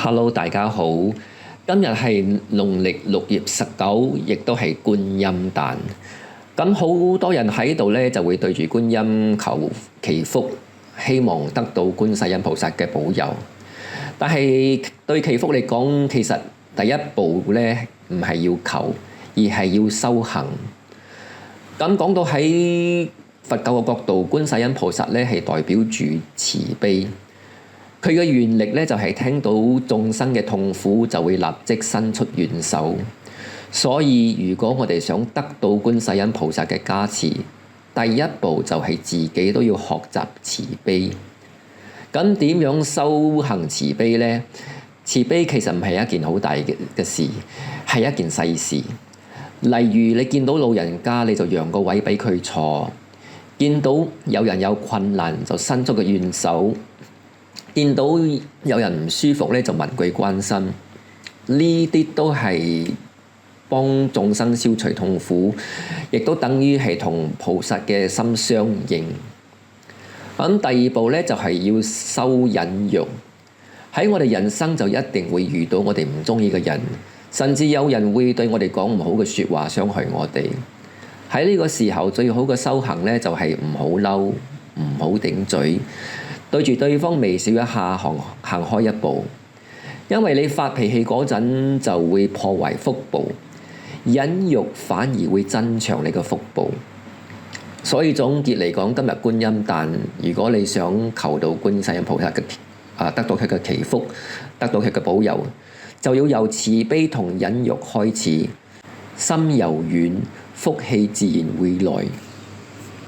Hello，大家好。今日係農曆6月19，亦都係觀音誕。咁好多人喺度咧，就會對住觀音求祈福，希望得到觀世音菩薩嘅保佑。但係對祈福嚟講，其實第一步咧唔係要求，而係要修行。咁講到喺佛教嘅角度，觀世音菩薩咧係代表住慈悲。佢嘅願力咧就係聽到眾生嘅痛苦，就會立即伸出援手。所以如果我哋想得到觀世音菩薩嘅加持，第一步就係自己都要學習慈悲。咁點樣修行慈悲呢？慈悲其實唔係一件好大嘅事，係一件細事。例如你見到老人家，你就讓個位俾佢坐；見到有人有困難，就伸出個援手。見到有人唔舒服咧，就問句關心，呢啲都係幫眾生消除痛苦，亦都等於係同菩薩嘅心相應。咁第二步咧就係要修忍辱。喺我哋人生就一定會遇到我哋唔中意嘅人，甚至有人會對我哋講唔好嘅説話，傷害我哋。喺呢個時候最好嘅修行咧就係唔好嬲，唔好頂嘴。對住對方微笑一下，行開一步，因為你發脾氣嗰陣就會破壞福報，忍辱反而會增長你嘅福報。所以總結嚟講，今日觀音誕，如果你想求到觀世音菩薩嘅得到佢嘅祈福，得到佢嘅保佑，就要由慈悲同忍辱開始，心柔軟，福氣自然會來。